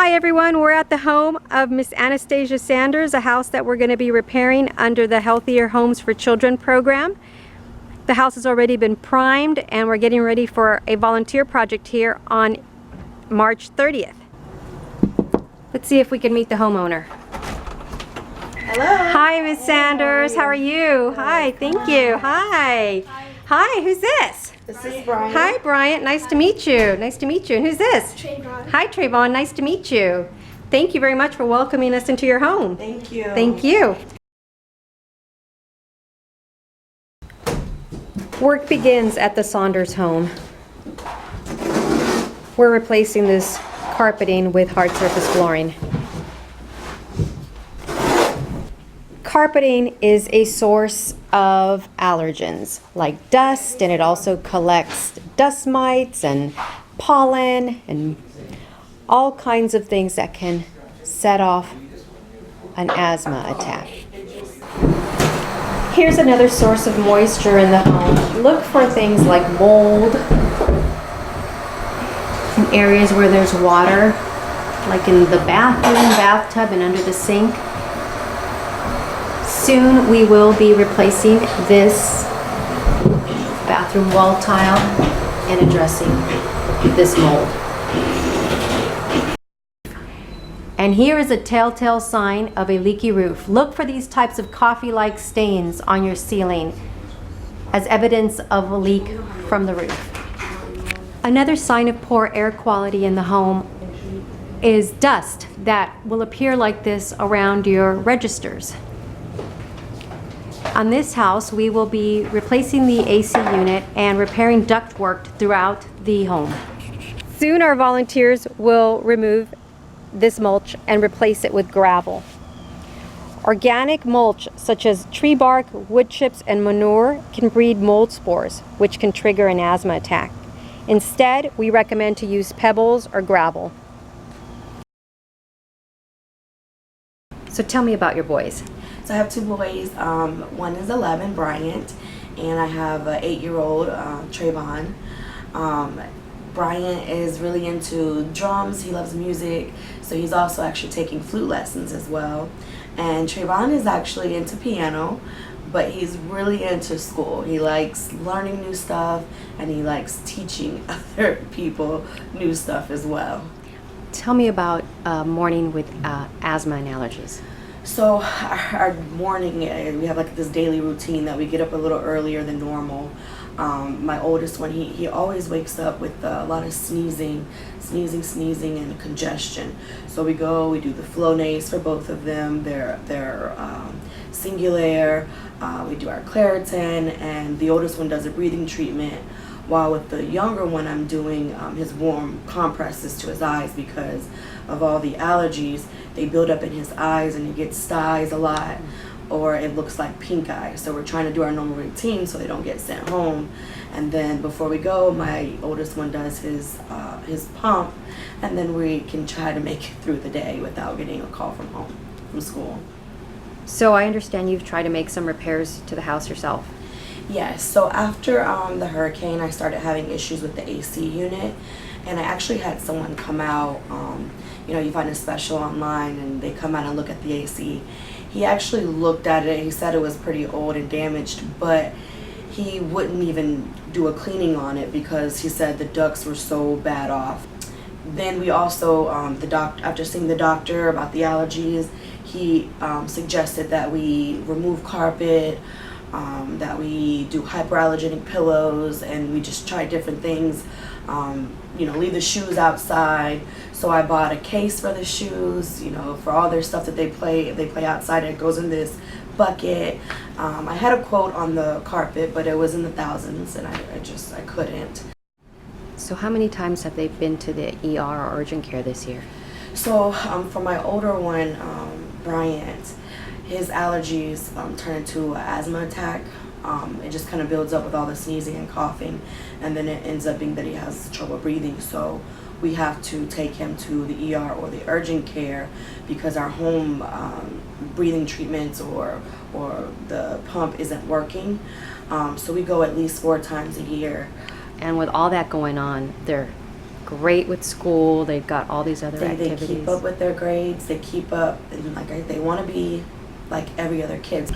Hi everyone, we're at the home of Miss Anastasia Saunders, a house that we're going to be repairing under the Healthier Homes for Children program. The house has already been primed and we're getting ready for a volunteer project here on March 30th. Let's see if we can meet the homeowner. Hello. Hi Miss Saunders, how are you? Hi, thank you. Hi. Hi, who's this? This is Brian. Hi Bryant, nice to meet you. Nice to meet you. And who's this? Trayvon. Hi Trayvon, nice to meet you. Thank you very much for welcoming us into your home. Thank you. Thank you. Work begins at the Saunders home. We're replacing this carpeting with hard surface flooring. Carpeting is a source of allergens like dust, and it also collects dust mites and pollen and all kinds of things that can set off an asthma attack. Here's another source of moisture in the home. Look for things like mold in areas where there's water, like in the bathroom, bathtub, and under the sink. Soon we will be replacing this bathroom wall tile and addressing this mold. And here is a telltale sign of a leaky roof. Look for these types of coffee-like stains on your ceiling as evidence of a leak from the roof. Another sign of poor air quality in the home is dust that will appear like this around your registers. On this house, we will be replacing the AC unit and repairing ductwork throughout the home. Soon our volunteers will remove this mulch and replace it with gravel. Organic mulch such as tree bark, wood chips, and manure can breed mold spores, which can trigger an asthma attack. Instead, we recommend to use pebbles or gravel. So tell me about your boys. So I have two boys. One is 11, Bryant, and I have an 8-year-old, Trayvon. Bryant is really into drums. He loves music, so he's also actually taking flute lessons as well. And Trayvon is actually into piano, but he's really into school. He likes learning new stuff, and he likes teaching other people new stuff as well. Tell me about morning with asthma and allergies. So our morning, we have like this daily routine that we get up a little earlier than normal. My oldest one, he always wakes up with a lot of sneezing, and congestion. So we do the Flonase for both of them. They're Singulair. We do our Claritin, and the oldest one does a breathing treatment. While with the younger one, I'm doing his warm compresses to his eyes because of all the allergies. They build up in his eyes and he gets styes a lot, or it looks like pink eye. So we're trying to do our normal routine so they don't get sent home. And then before we go, my oldest one does his pump, and then we can try to make it through the day without getting a call from home, from school. So I understand you've tried to make some repairs to the house yourself. Yes, so after the hurricane, I started having issues with the AC unit, and I actually had someone come out. You know, you find a special online and they come out and look at the AC. He actually looked at it. He said it was pretty old and damaged, but he wouldn't even do a cleaning on it because he said the ducts were so bad off. Then we also, after seeing the doctor about the allergies, he suggested that we remove carpet, that we do hyperallergenic pillows, and we just try different things. You know, leave the shoes outside. So I bought a case for the shoes, you know, for all their stuff that they play. If they play outside, it goes in this bucket. I had a quote on the carpet, but it was in the thousands, and I couldn't. So how many times have they been to the ER or urgent care this year? So for my older one, Bryant, his allergies turn into an asthma attack. It just kind of builds up with all the sneezing and coughing, and then it ends up being that he has trouble breathing. So we have to take him to the ER or the urgent care because our home breathing treatments or the pump isn't working. So we go at least 4 times a year. And with all that going on, they're great with school. They've got all these other They activities. keep up with their grades. They keep up, and they want to be like every other kid.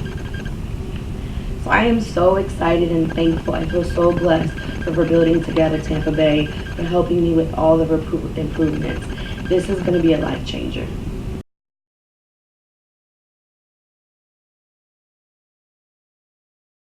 So I am so excited and thankful. I feel so blessed for Rebuilding Together Tampa Bay for helping me with all the improvements. This is going to be a life changer.